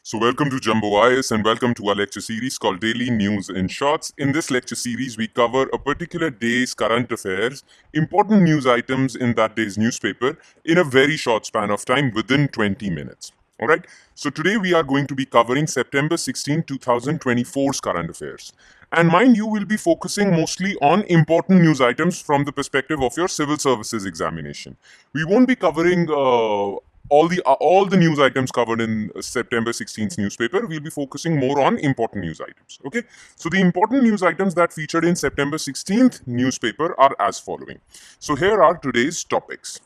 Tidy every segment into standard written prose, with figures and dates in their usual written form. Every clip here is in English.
So, welcome to Jumbo IS and welcome to our lecture series called Daily News in Shorts. In this lecture series, we cover a particular day's current affairs, important news items in that day's newspaper in a very short span of time within 20 minutes. All right. So, today we are going to be covering September 16, 2024's current affairs. And mind you, we'll be focusing mostly on important news items from the perspective of your civil services examination. We won't be covering all the news items covered in September 16th newspaper. We'll be focusing more on important news items. Okay, so the important news items that featured in September 16th newspaper are as following. So here are today's topics.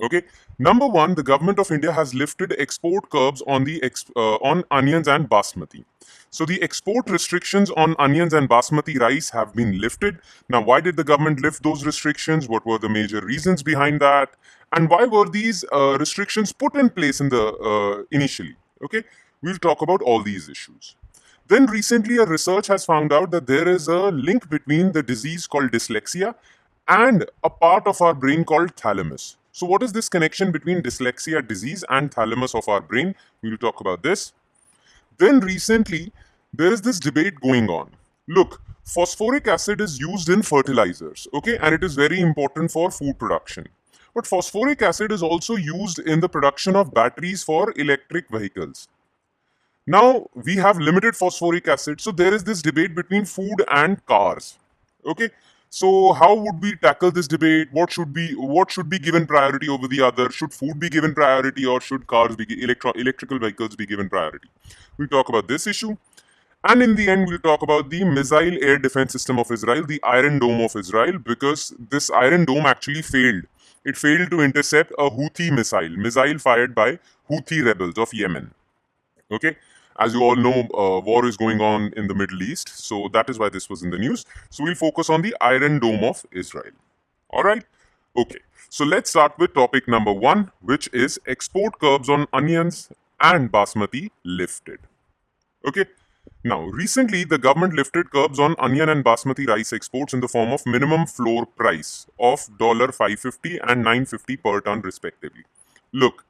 Okay, number one, the government of India has lifted export curbs on on onions and basmati. So the export restrictions on onions and basmati rice have been lifted. Now, why did the government lift those restrictions? What were the major reasons behind that? And why were these restrictions put in place in the initially? Okay, we'll talk about all these issues. Then recently, a research has found out that there is a link between the disease called dyslexia and a part of our brain called thalamus. So, what is this connection between dyslexia disease and thalamus of our brain? We'll talk about this. Then recently, there is this debate going on. Look, phosphoric acid is used in fertilizers, okay, and it is very important for food production. But phosphoric acid is also used in the production of batteries for electric vehicles. Now, we have limited phosphoric acid, so there is this debate between food and cars. Okay, so how would we tackle this debate? What should be given priority over the other? Should food be given priority, or should electrical vehicles be given priority? We'll talk about this issue. And in the end, we'll talk about the missile air defense system of Israel, the Iron Dome of Israel, because this Iron Dome actually failed. It failed to intercept a Houthi missile fired by Houthi rebels of Yemen. Okay, as you all know, war is going on in the Middle East, so that is why this was in the news. So we'll focus on the Iron Dome of Israel. All right. Okay, so let's start with topic number one, which is export curbs on onions and basmati lifted. Okay. Now, recently, the government lifted curbs on onion and basmati rice exports in the form of minimum floor price of $550 and $950 per ton, respectively. Look,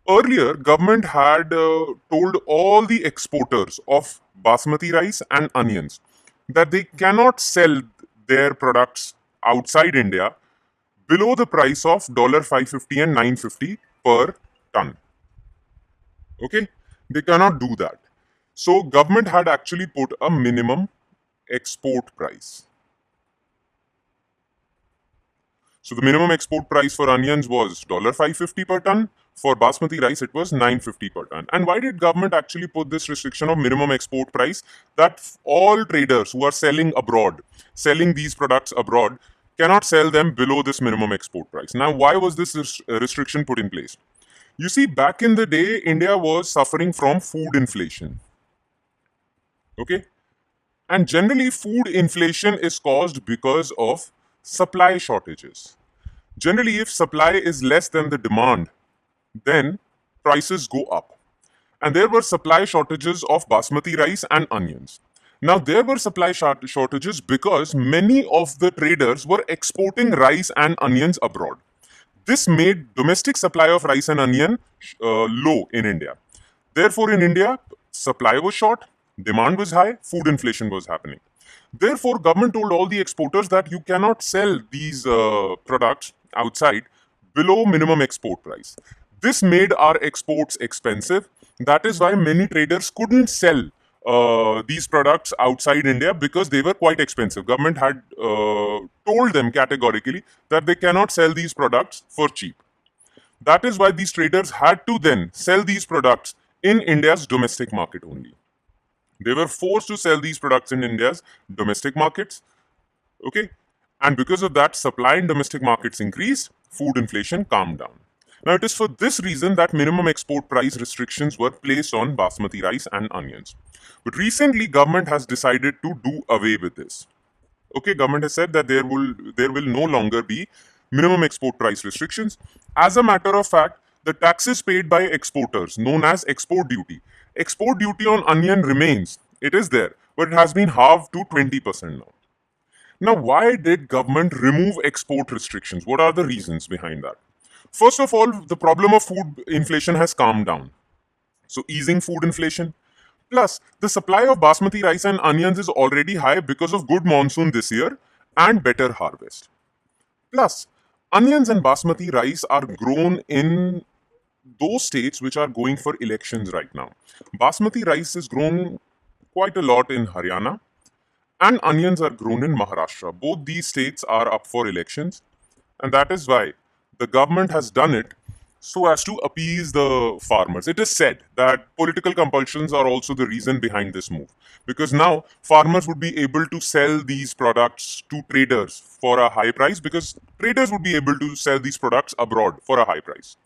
earlier, government had told all the exporters of basmati rice and onions that they cannot sell their products outside India below the price of $550 and $950 per ton. Okay, they cannot do that. So government had actually put a minimum export price. So the minimum export price for onions was $550 per ton. For basmati rice, it was $950 per ton. And why did government actually put this restriction of minimum export price? That all traders who are selling abroad, selling these products abroad, cannot sell them below this minimum export price. Now, why was this restriction put in place? You see, back in the day, India was suffering from food inflation. Okay? And generally, food inflation is caused because of supply shortages. Generally, if supply is less than the demand, then prices go up. And there were supply shortages of basmati rice and onions. Now, there were supply shortages because many of the traders were exporting rice and onions abroad. This made domestic supply of rice and onion low in India. Therefore, in India, supply was short, demand was high, food inflation was happening. Therefore, government told all the exporters that you cannot sell these products outside below minimum export price. This made our exports expensive. That is why many traders couldn't sell these products outside India because they were quite expensive. Government had told them categorically that they cannot sell these products for cheap. That is why these traders had to then sell these products in India's domestic market only. They were forced to sell these products in India's domestic markets. Okay. And because of that, supply in domestic markets increased, food inflation calmed down. Now, it is for this reason that minimum export price restrictions were placed on basmati rice and onions. But recently, government has decided to do away with this. Okay, government has said that there will no longer be minimum export price restrictions. As a matter of fact, the taxes paid by exporters, known as export duty on onion remains. It is there, but it has been halved to 20% now. Now, why did government remove export restrictions? What are the reasons behind that? First of all, the problem of food inflation has calmed down. so easing food inflation. Plus, the supply of basmati rice and onions is already high because of good monsoon this year and better harvest. Plus, onions and basmati rice are grown in those states which are going for elections right now. Basmati rice is grown quite a lot in Haryana, and onions are grown in Maharashtra. Both these states are up for elections, and that is why the government has done it so as to appease the farmers. It is said that political compulsions are also the reason behind this move, because now farmers would be able to sell these products to traders for a high price, because traders would be able to sell these products abroad for a high price.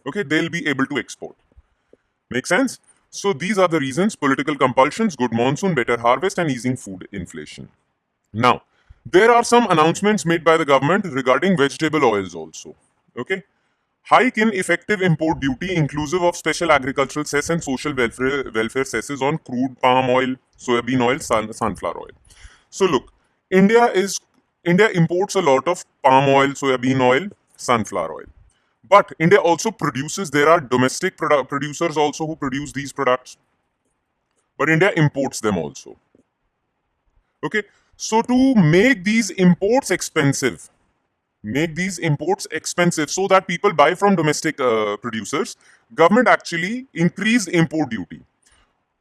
Okay, they'll be able to export. Make sense? So these are the reasons: political compulsions, good monsoon, better harvest, and easing food inflation. Now, there are some announcements made by the government regarding vegetable oils also. Okay? Hike in effective import duty inclusive of special agricultural cess and social welfare cesses on crude palm oil, soybean oil, sunflower oil. So look, India is India imports a lot of palm oil, soybean oil, sunflower oil. But India also produces, there are domestic producers also who produce these products. But India imports them also. Okay, so to make these imports expensive so that people buy from domestic producers, government actually increased import duty.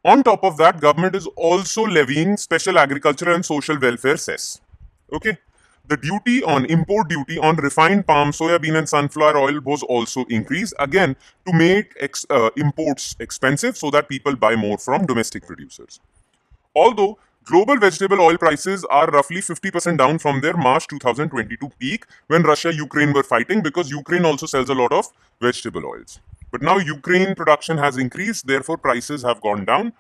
On top of that, government is also levying special agriculture and social welfare cess. Okay, the duty on import duty on refined palm, soybean, and sunflower oil was also increased again to make imports expensive so that people buy more from domestic producers. Although global vegetable oil prices are roughly 50% down from their March 2022 peak when Russia Ukraine were fighting, because Ukraine also sells a lot of vegetable oils. But now Ukraine production has increased, therefore prices have gone down.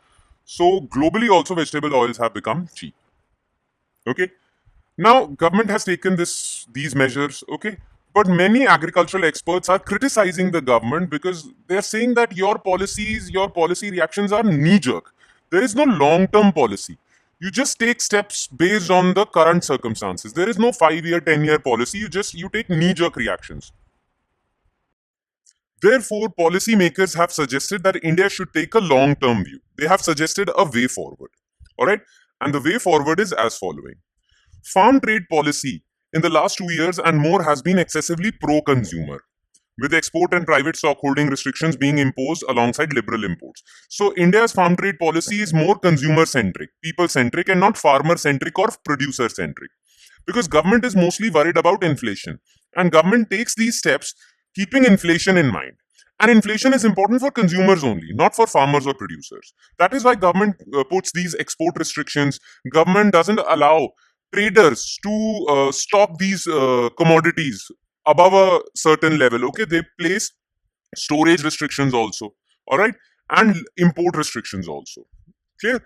So globally also vegetable oils have become cheap. Okay. Now government has taken these measures, okay? But many agricultural experts are criticizing the government because they're saying that your policy reactions are knee jerk. There is no long term policy. You just take steps based on the current circumstances. There is no 5-year, 10-year policy. You take knee jerk reactions. Therefore, policymakers have suggested that India should take a long term view. They have suggested a way forward. All right? And the way forward is as following. Farm trade policy in the last 2 years and more has been excessively pro consumer, with export and private stock holding restrictions being imposed alongside liberal imports. So, India's farm trade policy is more consumer centric, people centric, and not farmer centric or producer centric. Because government is mostly worried about inflation, and government takes these steps keeping inflation in mind. And inflation is important for consumers only, not for farmers or producers. That is why government puts these export restrictions. Government doesn't allow traders to stock these commodities above a certain level. Okay, they place storage restrictions also. All right, and import restrictions also. Clear?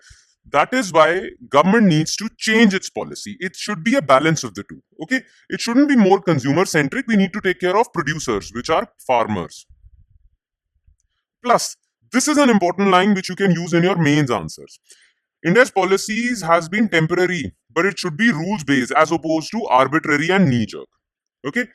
That is why government needs to change its policy. It should be a balance of the two. Okay, it shouldn't be more consumer centric. We need to take care of producers, which are farmers. Plus, this is an important line which you can use in your mains answers. India's policies has been temporary, but it should be rules based as opposed to arbitrary and knee jerk. Okay.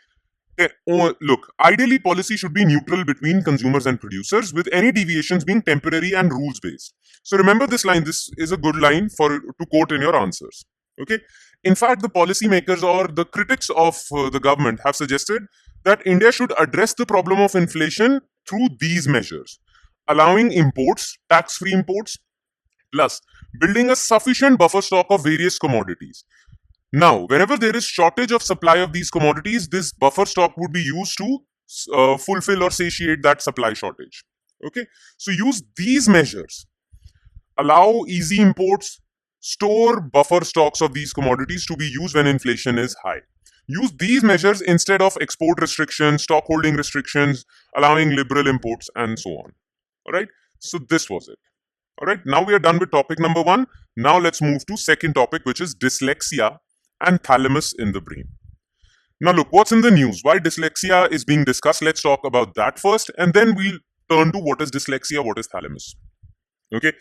Look, ideally, policy should be neutral between consumers and producers, with any deviations being temporary and rules based. So remember this line. This is a good line to quote in your answers. Okay. In fact, the policymakers or the critics of the government have suggested that India should address the problem of inflation through these measures, allowing imports, tax-free imports, plus building a sufficient buffer stock of various commodities. Now, whenever there is shortage of supply of these commodities, this buffer stock would be used to fulfill or satiate that supply shortage. Okay, so use these measures. Allow easy imports, store buffer stocks of these commodities to be used when inflation is high. Use these measures instead of export restrictions, stock holding restrictions, allowing liberal imports, and so on. All right, so this was it. All right, now we are done with topic number 1. Now let's move to second topic, which is dyslexia and thalamus in the brain. Now look, what's in the news? Why dyslexia is being discussed? Let's talk about that first, and then we'll turn to what is dyslexia, what is thalamus. Okay,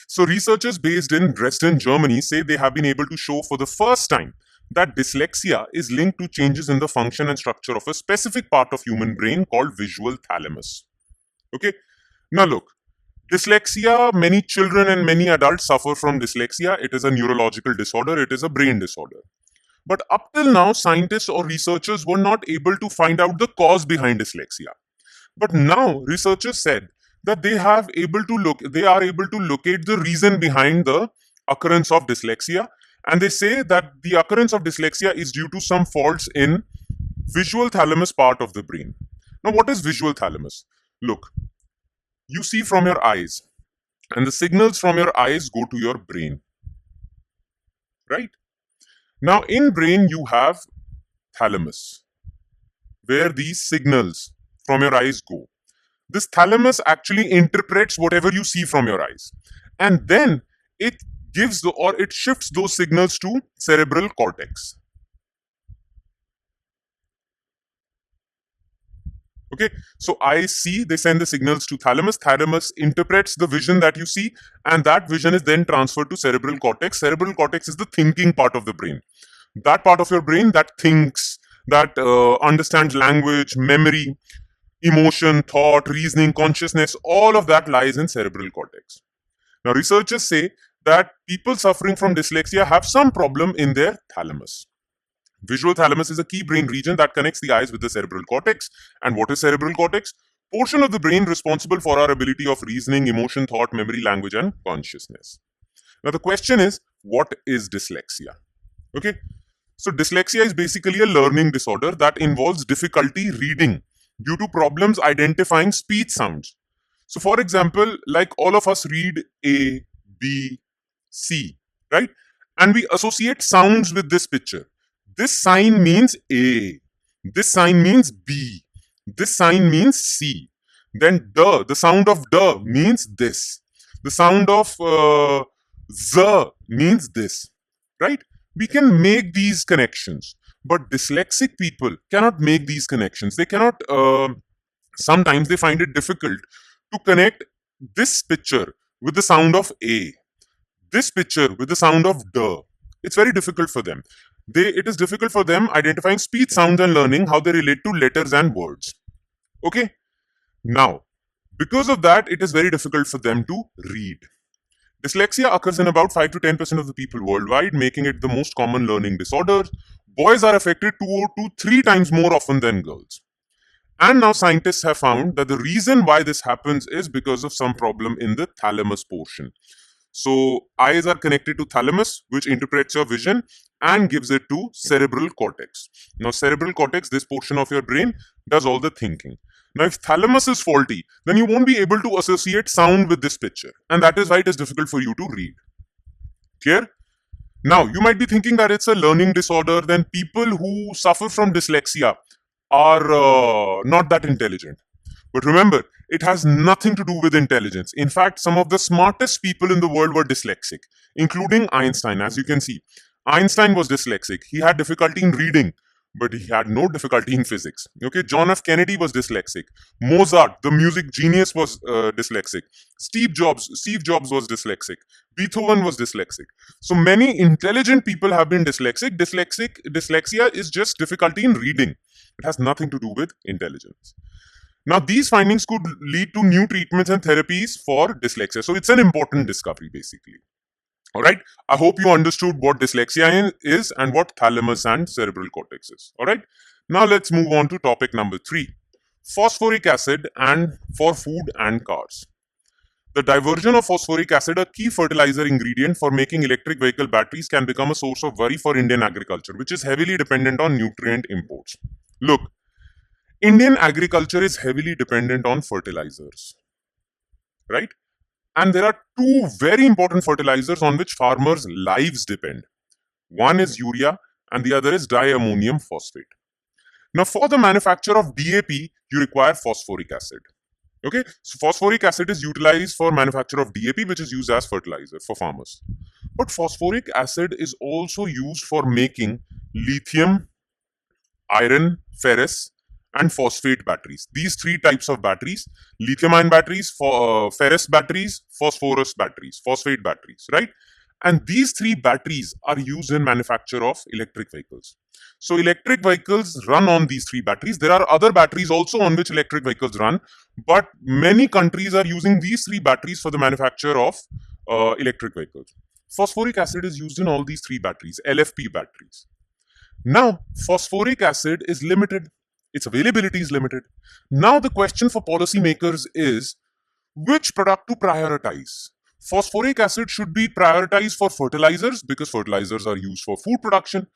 so researchers based in Dresden, Germany say they have been able to show for the first time that dyslexia is linked to changes in the function and structure of a specific part of human brain called visual thalamus. Okay, now look, Dyslexia, many children and many adults suffer from dyslexia. It is a neurological disorder, it is a brain disorder. But up till now, scientists or researchers were not able to find out the cause behind dyslexia. But now researchers said that they are able to locate the reason behind the occurrence of dyslexia, and they say that the occurrence of dyslexia is due to some faults in visual thalamus part of the brain. Now, what is visual thalamus? Look, you see from your eyes, and the signals from your eyes go to your brain, right? Now, in brain, you have thalamus, where these signals from your eyes go. This thalamus actually interprets whatever you see from your eyes, and then it it shifts those signals to cerebral cortex. Okay, so I see, they send the signals to thalamus. Thalamus interprets the vision that you see, and that vision is then transferred to cerebral cortex. Cerebral cortex is the thinking part of the brain. That part of your brain that thinks, that understands language, memory, emotion, thought, reasoning, consciousness, all of that lies in cerebral cortex. Now, researchers say that people suffering from dyslexia have some problem in their thalamus. Visual thalamus is a key brain region that connects the eyes with the cerebral cortex. And what is cerebral cortex? Portion of the brain responsible for our ability of reasoning, emotion, thought, memory, language, and consciousness. Now, the question is, what is dyslexia? Okay, so dyslexia is basically a learning disorder that involves difficulty reading due to problems identifying speech sounds. So, for example, like all of us read A, B, C, right? And we associate sounds with this picture. This sign means A. This sign means B. This sign means C. Then the sound of the means this. The sound of the means this, right? We can make these connections, but dyslexic people cannot make these connections. They cannot, sometimes they find it difficult to connect this picture with the sound of A, this picture with the sound of the. It's very difficult for them. It is difficult for them identifying speech sounds and learning how they relate to letters and words. Okay? Now, because of that, it is very difficult for them to read. Dyslexia occurs in about 5 to 10% of the people worldwide, making it the most common learning disorder. Boys are affected 2 to 3 times more often than girls. And now scientists have found that the reason why this happens is because of some problem in the thalamus portion. So eyes are connected to thalamus, which interprets your vision and gives it to cerebral cortex. Now, cerebral cortex, this portion of your brain, does all the thinking. Now, if thalamus is faulty, then you won't be able to associate sound with this picture. And that is why it is difficult for you to read. Clear? Now, you might be thinking that it's a learning disorder, then people who suffer from dyslexia are not that intelligent. But remember, it has nothing to do with intelligence. In fact, some of the smartest people in the world were dyslexic, including Einstein. As you can see, Einstein was dyslexic. He had difficulty in reading, but he had no difficulty in physics. Okay, John F. Kennedy was dyslexic. Mozart, the music genius, was dyslexic. Steve Jobs was dyslexic. Beethoven was dyslexic. So many intelligent people have been dyslexic. Dyslexia is just difficulty in reading. It has nothing to do with intelligence. Now, these findings could lead to new treatments and therapies for dyslexia. So, it's an important discovery, basically. All right. I hope you understood what dyslexia is and what thalamus and cerebral cortex is. All right. Now, let's move on to topic number 3. Phosphoric acid and for food and cars. The diversion of phosphoric acid, a key fertilizer ingredient for making electric vehicle batteries, can become a source of worry for Indian agriculture, which is heavily dependent on nutrient imports. Look, Indian agriculture is heavily dependent on fertilizers, right? And there are 2 very important fertilizers on which farmers' lives depend. One is urea and the other is diammonium phosphate. Now, for the manufacture of DAP, you require phosphoric acid. Okay, so phosphoric acid is utilized for manufacture of DAP, which is used as fertilizer for farmers. But phosphoric acid is also used for making lithium, iron, ferrous, and phosphate batteries. These 3 types of batteries: lithium ion batteries, ferrous batteries, phosphorus batteries, phosphate batteries, right? And these three batteries are used in manufacture of electric vehicles. So electric vehicles run on these three batteries. There are other batteries also on which electric vehicles run, but many countries are using these three batteries for the manufacture of electric vehicles. Phosphoric acid is used in all these three batteries, LFP batteries. Now, phosphoric acid is limited. Its availability is limited. Now, the question for policymakers is which product to prioritize. Phosphoric acid should be prioritized for fertilizers because fertilizers are used for food production,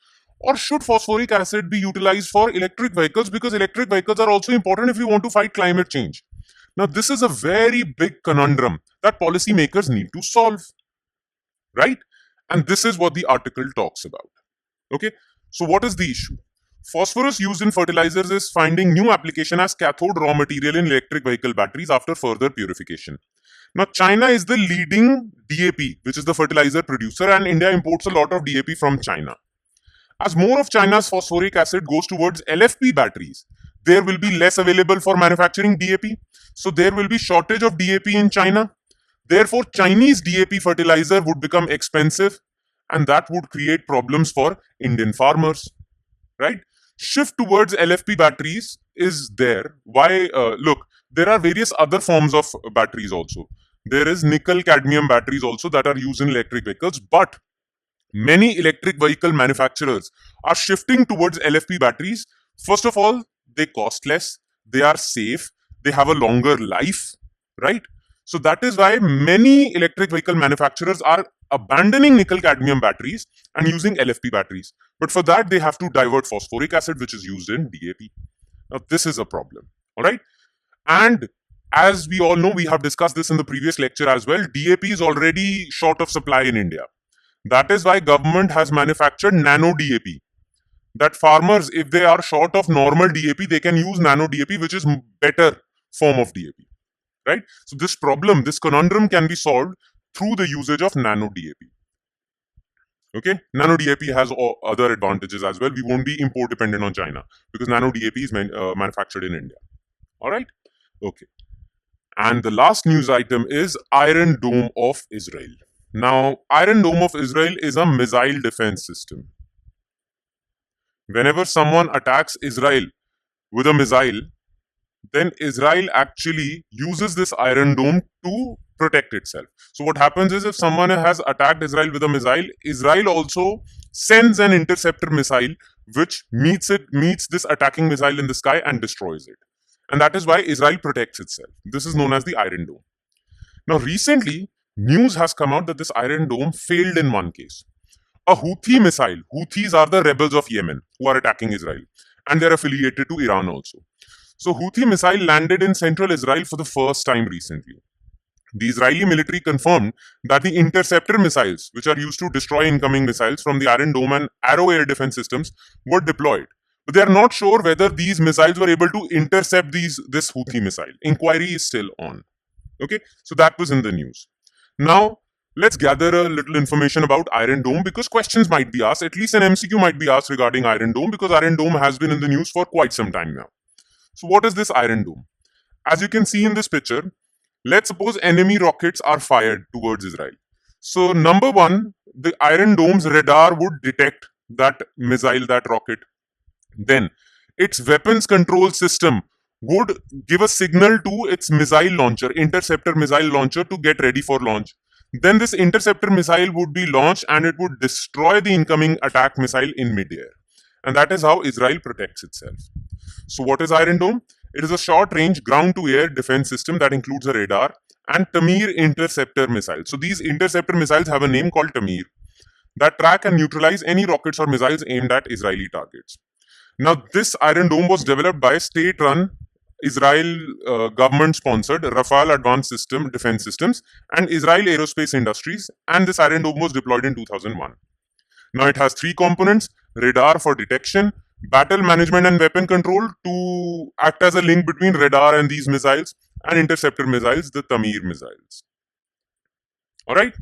or should phosphoric acid be utilized for electric vehicles because electric vehicles are also important if we want to fight climate change. Now, this is a very big conundrum that policymakers need to solve, right? And this is what the article talks about. Okay, so what is the issue? Phosphorus used in fertilizers is finding new application as cathode raw material in electric vehicle batteries after further purification. Now, China is the leading DAP, which is the fertilizer producer, and India imports a lot of DAP from China. As more of China's phosphoric acid goes towards LFP batteries, there will be less available for manufacturing DAP. So there will be shortage of DAP in China. Therefore, Chinese DAP fertilizer would become expensive, and that would create problems for Indian farmers, right? Shift towards LFP batteries is there. Why? Look, there are various other forms of batteries also. There is nickel cadmium batteries also that are used in electric vehicles, but many electric vehicle manufacturers are shifting towards LFP batteries. First of all, they cost less, they are safe, they have a longer life, right? So that is why many electric vehicle manufacturers are abandoning nickel cadmium batteries and using LFP batteries. But for that, they have to divert phosphoric acid, which is used in DAP. Now, this is a problem, all right? And as we all know, we have discussed this in the previous lecture as well, DAP is already short of supply in India. That is why government has manufactured nano DAP. That farmers, if they are short of normal DAP, they can use nano DAP, which is better form of DAP, right? So this problem, this conundrum can be solved through the usage of nano DAP. Okay, nano DAP has other advantages as well. We won't be import dependent on China because nano DAP is manufactured in India. All right, okay. And the last news item is Iron Dome of Israel. Now, Iron Dome of Israel is a missile defense system. Whenever someone attacks Israel with a missile, then Israel actually uses this Iron Dome to protect itself. So what happens is if someone has attacked Israel with a missile, Israel also sends an interceptor missile which meets this attacking missile in the sky and destroys it. And that is why Israel protects itself. This is known as the Iron Dome. Now recently, news has come out that this Iron Dome failed in one case. A Houthi missile, Houthis are the rebels of Yemen who are attacking Israel, and they're affiliated to Iran also. So Houthi missile landed in central Israel for the first time recently. The Israeli military confirmed that the interceptor missiles, which are used to destroy incoming missiles from the Iron Dome and Arrow air defense systems, were deployed. But they are not sure whether these missiles were able to intercept this Houthi missile. Inquiry is still on. Okay, so that was in the news. Now, let's gather a little information about Iron Dome because questions might be asked, at least an MCQ might be asked regarding Iron Dome because Iron Dome has been in the news for quite some time now. So what is this Iron Dome? As you can see in this picture, let's suppose enemy rockets are fired towards Israel. So number one, the Iron Dome's radar would detect that missile, that rocket. Then its weapons control system would give a signal to its missile launcher, interceptor missile launcher, to get ready for launch. Then this interceptor missile would be launched and it would destroy the incoming attack missile in midair. And that is how Israel protects itself. So what is Iron Dome? It is a short-range ground-to-air defense system that includes a radar and Tamir interceptor missiles. So these interceptor missiles have a name called Tamir that track and neutralize any rockets or missiles aimed at Israeli targets. Now, this Iron Dome was developed by state-run Israel government-sponsored Rafale Advanced System Defense Systems and Israel Aerospace Industries, and this Iron Dome was deployed in 2001. Now, it has three components: radar for detection, battle management and weapon control to act as a link between radar and these missiles, and interceptor missiles, the Tamir missiles. All right?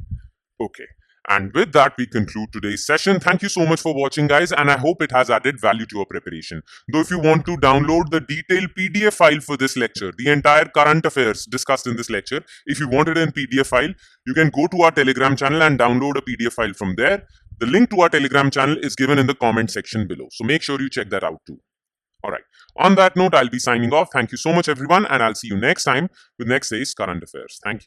Okay. And with that, we conclude today's session. Thank you so much for watching, guys, and I hope it has added value to your preparation. Though if you want to download the detailed PDF file for this lecture, the entire current affairs discussed in this lecture, if you want it in PDF file, you can go to our Telegram channel and download a PDF file from there. The link to our Telegram channel is given in the comment section below. So make sure you check that out too. All right. On that note, I'll be signing off. Thank you so much, everyone, and I'll see you next time with next day's current affairs. Thank you.